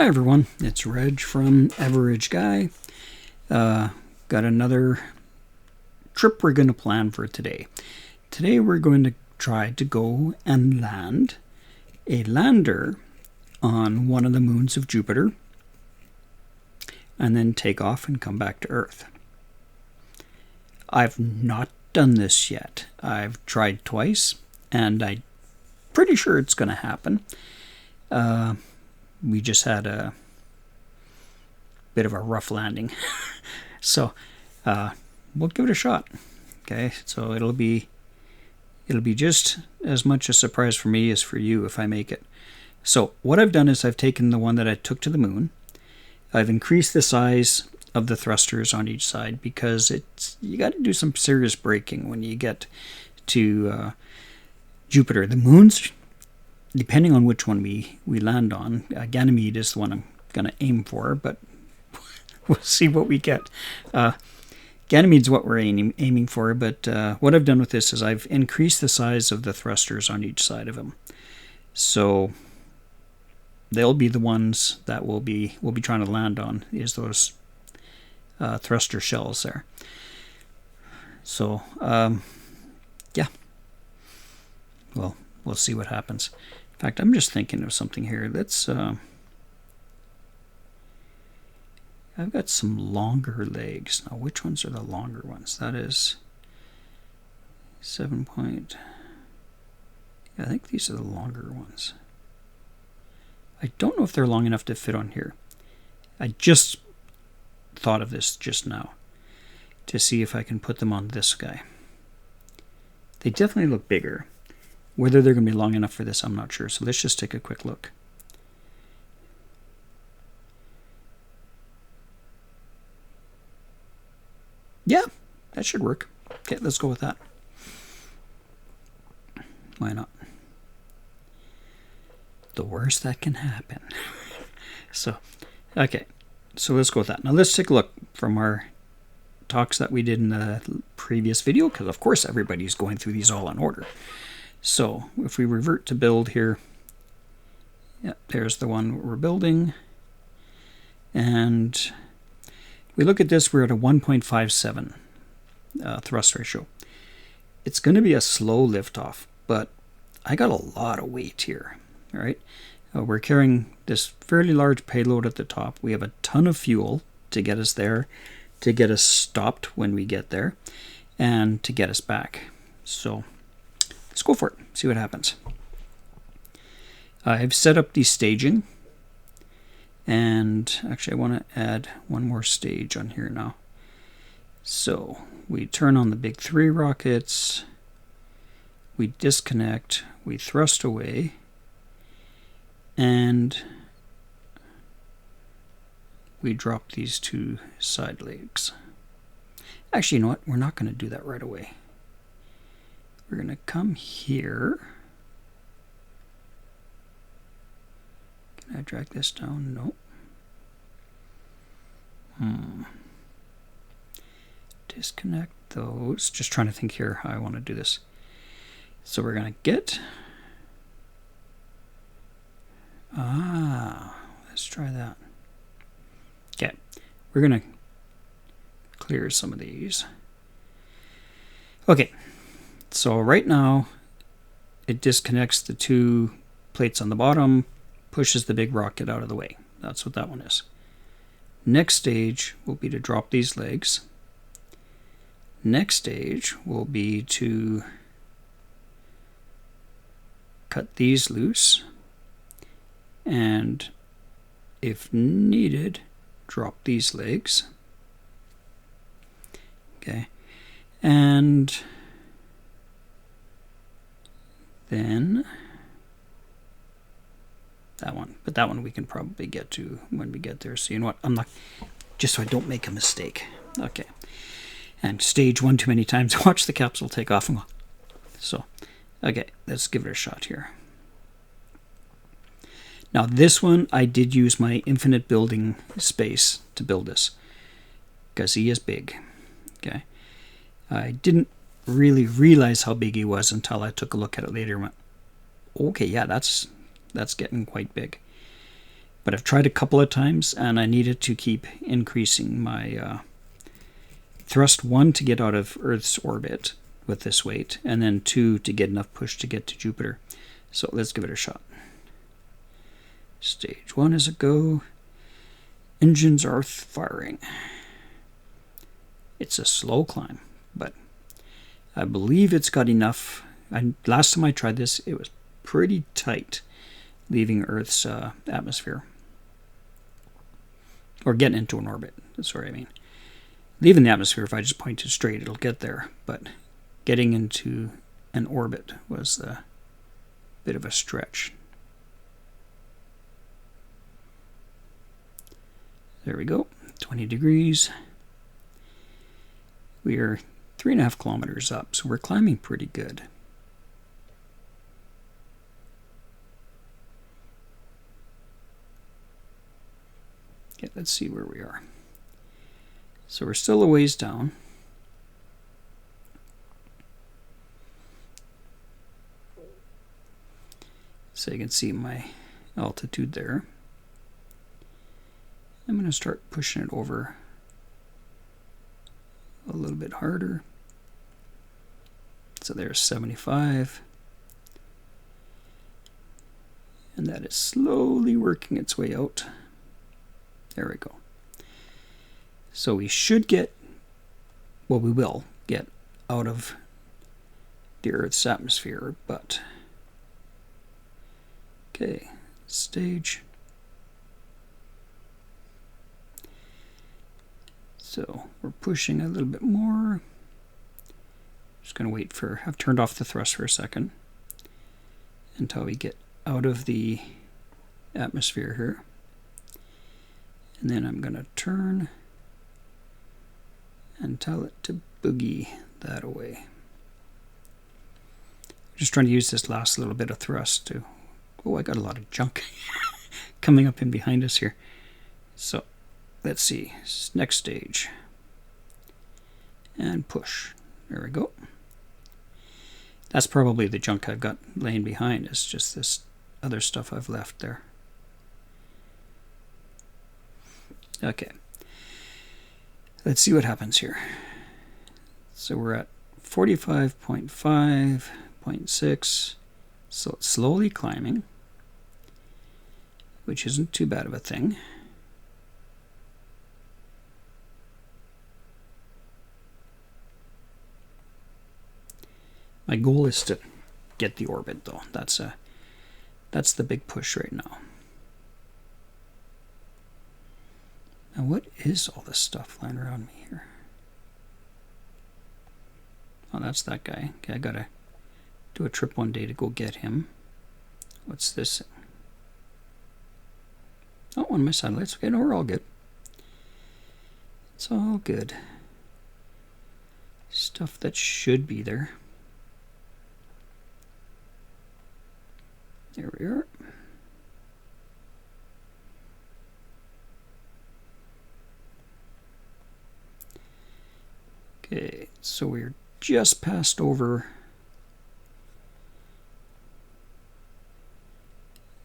Hi everyone, it's Reg from Aver Reg Guy. Got another trip we're going to plan for today. Today we're going to try to go and land a lander on one of the moons of Jupiter and then take off and come back to Earth. I've not done this yet. I've tried twice and I'm pretty sure it's going to happen. We just had a bit of a rough landing. So we'll give it a shot. Okay, so it'll be just as much a surprise for me as for you if I make it. So what I've done is I've taken the one that I took to the moon. I've increased the size of the thrusters on each side because you got to do some serious braking when you get to Jupiter. The moons, depending on which one we land on, Ganymede is the one I'm going to aim for, but we'll see what we get. Ganymede's what we're aiming for, but what I've done with this is I've increased the size of the thrusters on each side of them. So they'll be the ones that we'll be trying to land on, is those thruster shells there. So, yeah. Well, we'll see what happens. In fact, I'm just thinking of something here. Let's, I've got some longer legs. Now, which ones are the longer ones? That is 7 point. Yeah, I think these are the longer ones. I don't know if they're long enough to fit on here. I just thought of this just now to see if I can put them on this guy. They definitely look bigger. Whether they're going to be long enough for this, I'm not sure. So let's just take a quick look. Yeah, that should work. Okay, let's go with that. Why not? The worst that can happen. So, okay. So let's go with that. Now let's take a look from our talks that we did in the previous video, because of course everybody's going through these all in order. So if we revert to build here, yeah, there's the one we're building. And we look at this, we're at a 1.57 thrust ratio. It's going to be a slow liftoff, but I got a lot of weight here. All right, we're carrying this fairly large payload at the top. We have a ton of fuel to get us there, to get us stopped when we get there, and to get us back. So let's go for it, see what happens. I've set up the staging, and actually I want to add one more stage on here now. So we turn on the big 3 rockets, we disconnect, we thrust away, and we drop these 2 side legs. Actually, you know what? We're not going to do that right away. We're going to come here. Can I drag this down? Nope. Disconnect those. Just trying to think here how I want to do this. So we're going to get... let's try that. Okay. We're going to clear some of these. Okay. So right now, it disconnects the 2 plates on the bottom, pushes the big rocket out of the way. That's what that one is. Next stage will be to drop these legs. Next stage will be to cut these loose. And if needed, drop these legs. Okay. And then that one, but that one we can probably get to when we get there. So you know what, I'm not, just so I don't make a mistake. Okay, and stage 1 too many times, watch the capsule take off. So okay, let's give it a shot here. Now this one I did use my infinite building space to build this because he is big. Okay, I didn't really realize how big he was until I took a look at it later and went, okay, yeah, that's getting quite big. But I've tried a couple of times, and I needed to keep increasing my thrust, 1 to get out of Earth's orbit with this weight, and then 2 to get enough push to get to Jupiter. So let's give it a shot. Stage 1 is a go. Engines are firing. It's a slow climb, but I believe it's got enough. Last time I tried this, it was pretty tight, leaving Earth's atmosphere. Or getting into an orbit, that's what I mean. Leaving the atmosphere, if I just point it straight, it'll get there. But getting into an orbit was a bit of a stretch. There we go, 20 degrees. We are 3.5 kilometers up, so we're climbing pretty good. Okay, let's see where we are. So we're still a ways down. So you can see my altitude there. I'm going to start pushing it over a little bit harder. So there's 75. And that is slowly working its way out. There we go. So we should get, well, we will get out of the Earth's atmosphere, but okay, stage. So we're pushing a little bit more. Just going to wait for, I've turned off the thrust for a second until we get out of the atmosphere here. And then I'm going to turn and tell it to boogie that away. Just trying to use this last little bit of thrust to, oh, I got a lot of junk coming up in behind us here. So let's see, next stage. And push. There we go. That's probably the junk I've got laying behind. It's just this other stuff I've left there. Okay. Let's see what happens here. So we're at 45.5.6. So it's slowly climbing, which isn't too bad of a thing. My goal is to get the orbit, though. That's the big push right now. Now, what is all this stuff lying around me here? Oh, that's that guy. Okay, I gotta do a trip one day to go get him. What's this? Oh, one of my satellites. Okay, no, we're all good. It's all good. Stuff that should be there. There we are. Okay, so we're just passed over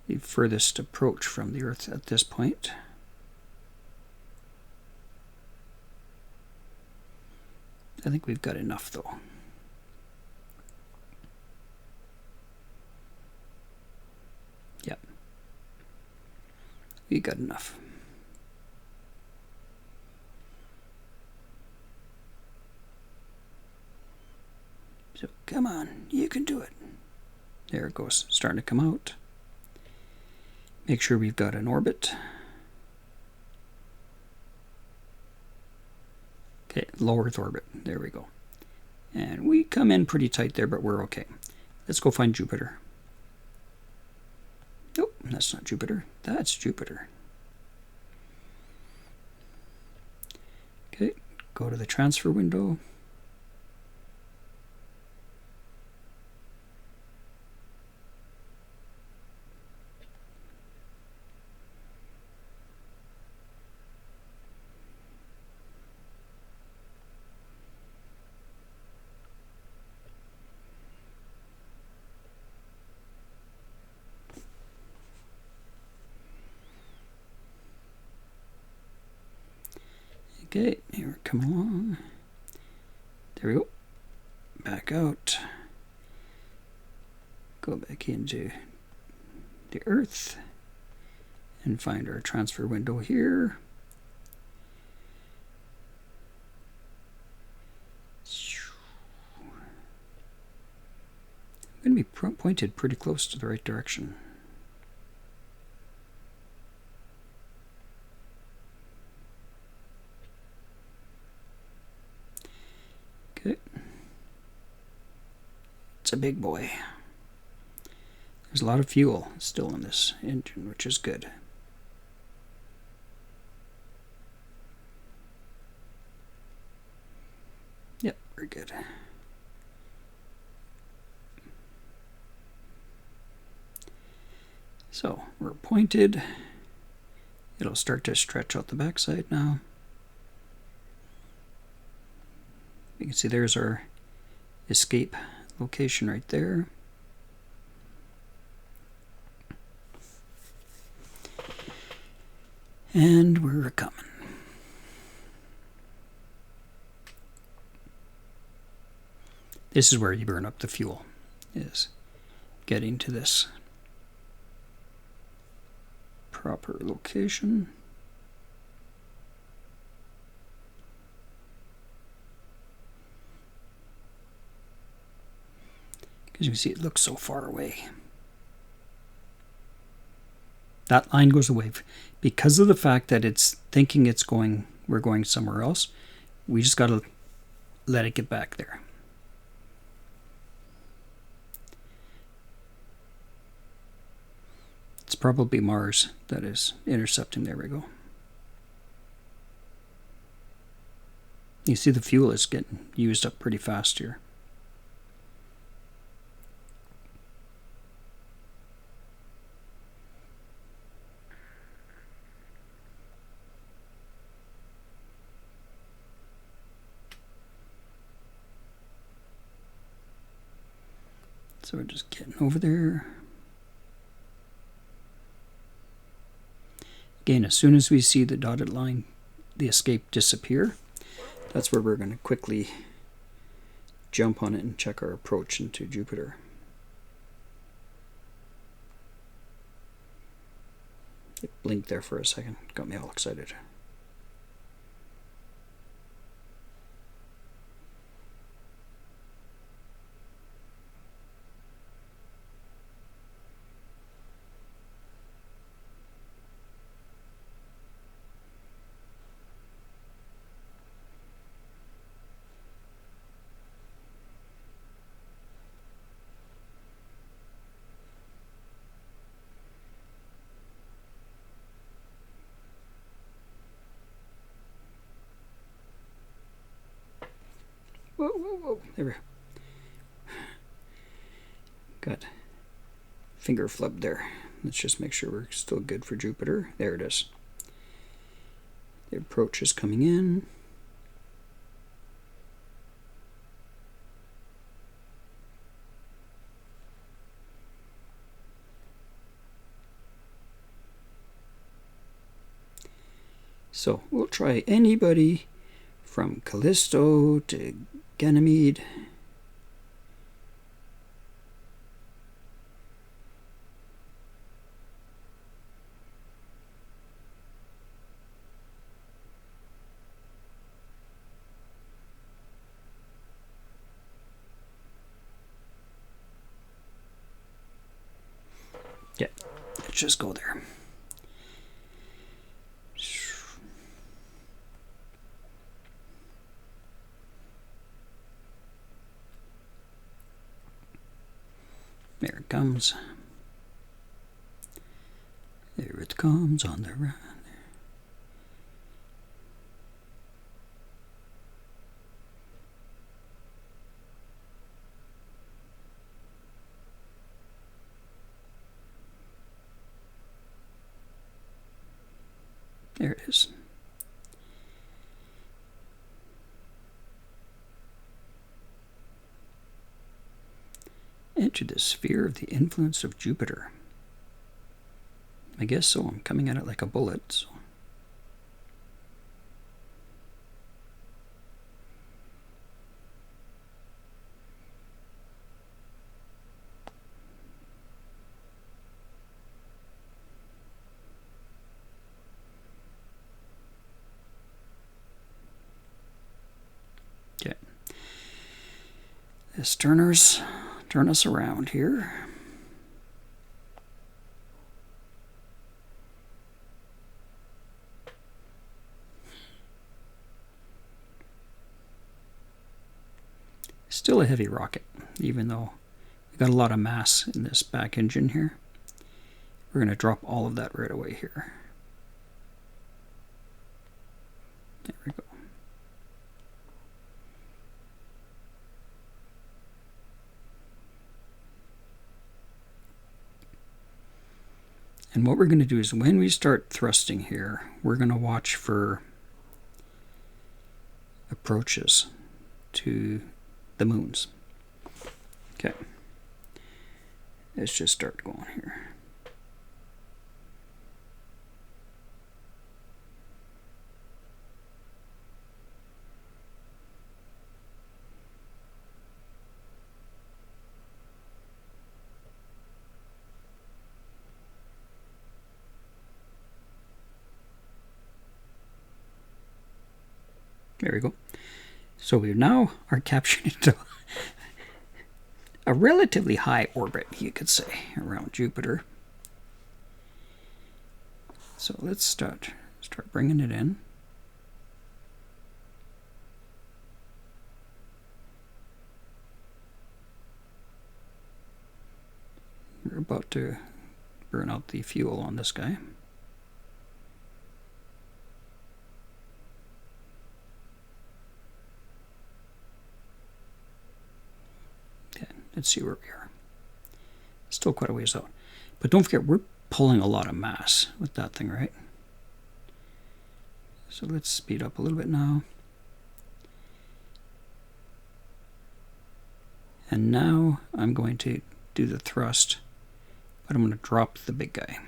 the furthest approach from the Earth at this point. I think we've got enough, though. Yep. We got enough. So come on, you can do it. There it goes, starting to come out. Make sure we've got an orbit. Okay, low Earth orbit. There we go. And we come in pretty tight there, but we're okay. Let's go find Jupiter. Nope, that's not Jupiter. That's Jupiter. Okay, go to the transfer window. Okay, here we're coming along. There we go. Back out. Go back into the Earth and find our transfer window here. I'm going to be pointed pretty close to the right direction. Okay. It's a big boy. There's a lot of fuel still in this engine, which is good. Yep, we're good. So we're pointed. It'll start to stretch out the backside now. You can see there's our escape location right there. And we're coming. This is where you burn up the fuel, is getting to this proper location. As you can see, it looks so far away. That line goes away because of the fact that it's thinking we're going somewhere else. We just got to let it get back there. It's probably Mars that is intercepting. There we go. You see the fuel is getting used up pretty fast here. So we're just getting over there. Again, as soon as we see the dotted line, the escape disappear, that's where we're going to quickly jump on it and check our approach into Jupiter. It blinked there for a second, got me all excited. Whoa, whoa, whoa. There we go. Got finger flubbed there. Let's just make sure we're still good for Jupiter. There it is. The approach is coming in. So we'll try anybody from Callisto to Ganymede. Yeah, let's just go there. There it comes. There it comes on the run. There it is. Enter the sphere of the influence of Jupiter. I guess so. I'm coming at it like a bullet. So. Let's turn us around here. Still a heavy rocket, even though we've got a lot of mass in this back engine here. We're going to drop all of that right away here. There we go. And what we're going to do is when we start thrusting here, we're going to watch for approaches to the moons. Okay. Let's just start going here. There we go. So we now are captured into a relatively high orbit, you could say, around Jupiter. So let's start bringing it in. We're about to burn out the fuel on this guy. Let's see where we are. Still quite a ways out. But don't forget, we're pulling a lot of mass with that thing, right? So let's speed up a little bit now. And now I'm going to do the thrust, but I'm going to drop the big guy.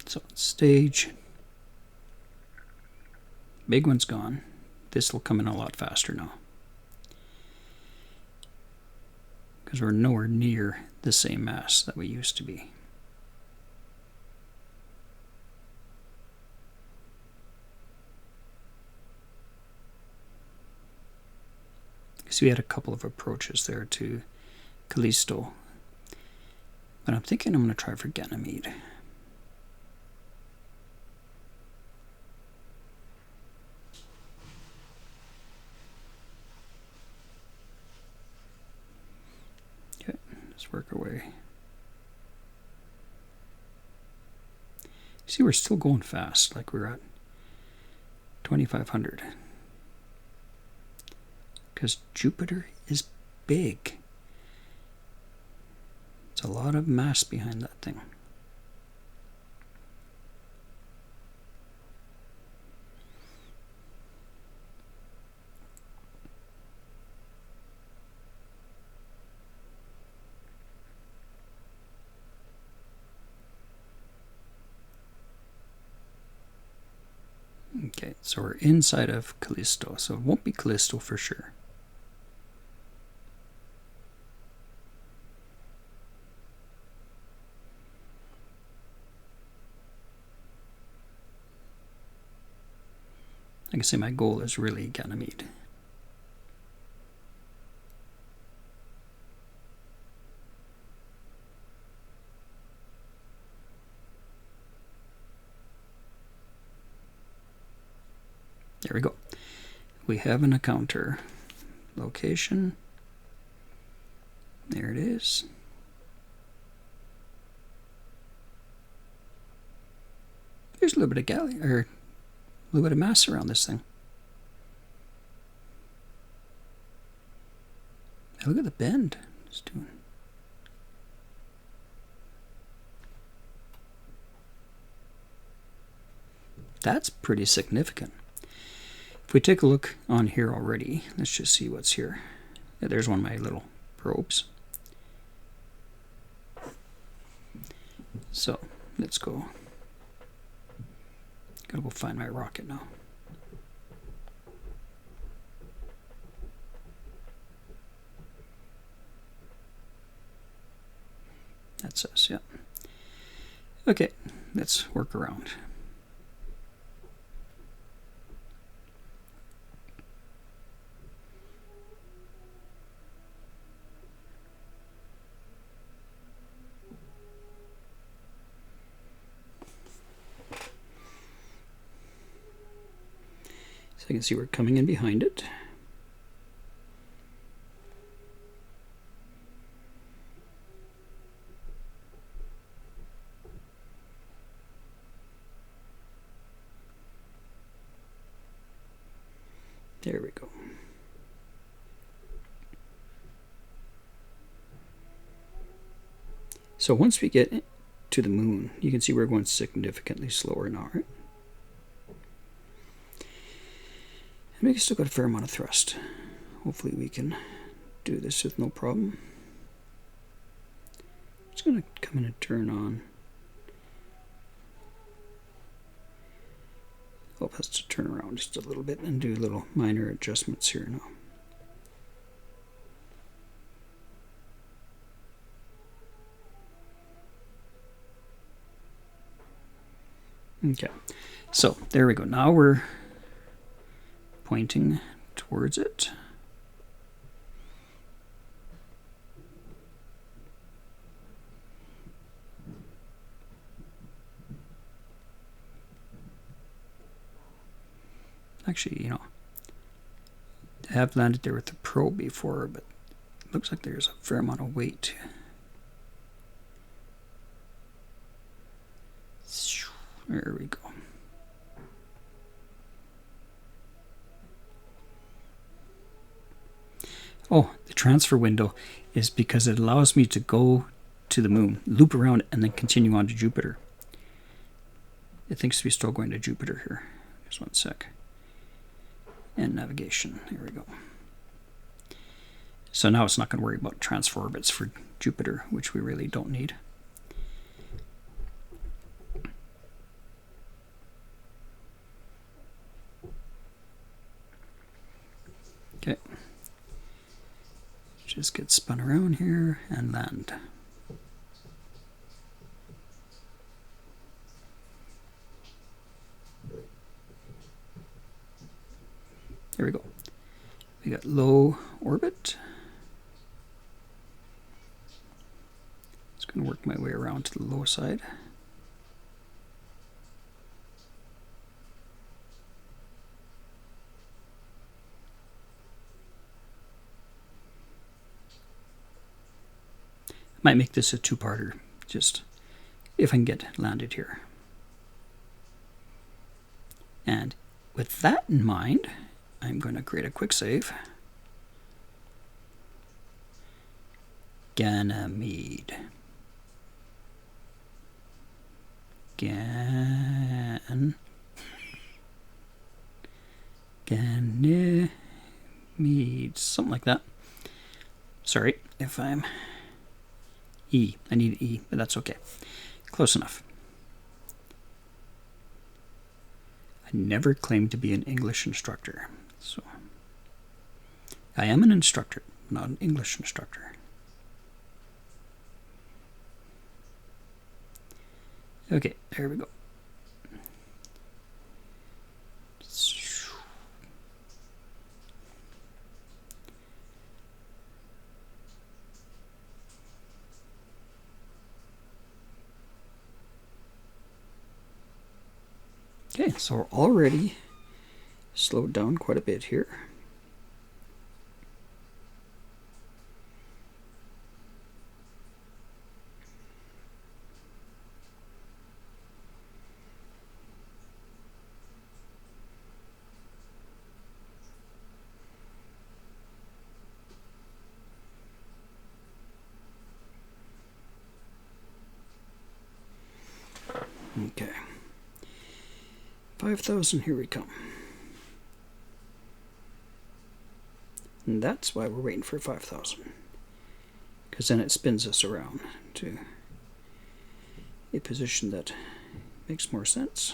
So stage. Big one's gone. This will come in a lot faster now, because we're nowhere near the same mass that we used to be. So we had a couple of approaches there to Callisto, but I'm thinking I'm going to try for Ganymede. Work our way. See, we're still going fast, like we're at 2,500. Because Jupiter is big. It's a lot of mass behind that thing. Okay, so we're inside of Callisto, so it won't be Callisto for sure. Like I say, my goal is really Ganymede. There we go. We have an encounter. Location. There it is. There's a little bit of a little bit of mass around this thing. Hey, look at the bend it's doing. That's pretty significant. If we take a look on here already, let's just see what's here. Yeah, there's one of my little probes. So let's go. Gotta go find my rocket now. That's us, yeah. Okay, let's work around. So I can see we're coming in behind it. There we go. So once we get to the moon, you can see we're going significantly slower now, right? And we still got a fair amount of thrust. Hopefully we can do this with no problem. It's going to come in and turn on. Hope has to turn around just a little bit and do little minor adjustments here now. Okay, so there we go. Now we're pointing towards it. Actually, you know, I have landed there with the probe before, but it looks like there's a fair amount of weight. There we go. Oh, the transfer window is because it allows me to go to the moon, loop around, and then continue on to Jupiter. It thinks we're still going to Jupiter here. Just one sec. And navigation. There we go. So now it's not going to worry about transfer orbits for Jupiter, which we really don't need. Okay. Just get spun around here and land. There we go. We got low orbit. It's going to work my way around to the low side. Might make this a two-parter, just if I can get landed here. And with that in mind, I'm going to create a quick save. Ganymede. Ganymede, something like that. Sorry if I'm E. I need E, but that's okay. Close enough. I never claimed to be an English instructor, so I am an instructor, not an English instructor. Okay, there we go. Okay, so we're already slowed down quite a bit here. Okay. 5,000, here we come. And that's why we're waiting for 5,000. Because then it spins us around to a position that makes more sense.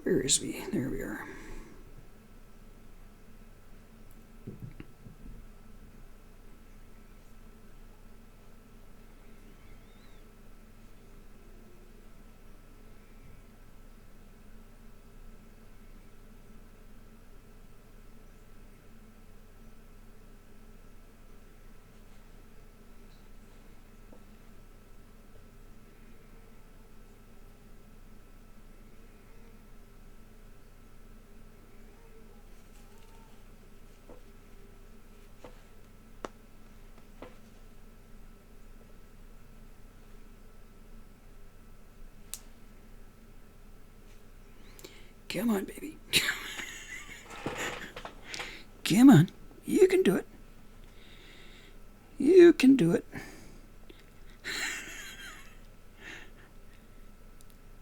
Where is we? There we are. Come on, baby. Come on. You can do it. You can do it.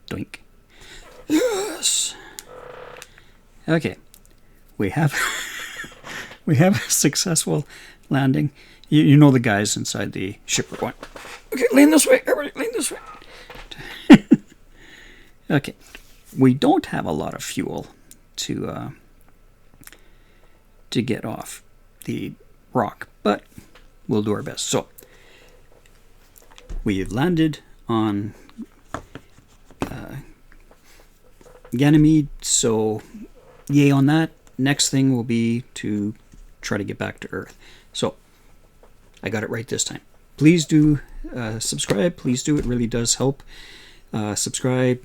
Doink. Yes. Okay. We have we have a successful landing. You know the guys inside the ship are going, okay, lean this way. Everybody lean this way. Okay. We don't have a lot of fuel to get off the rock, but we'll do our best. So we've landed on Ganymede, so yay on that. Next thing will be to try to get back to Earth. So I got it right this time. Please do subscribe. Please do. It really does help. Subscribe.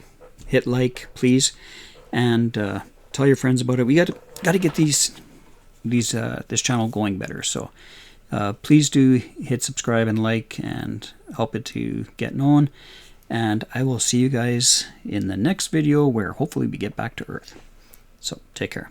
Hit like, please, and tell your friends about it. We got to get this channel going better. So please do hit subscribe and like and help it to get known. And I will see you guys in the next video where hopefully we get back to Earth. So take care.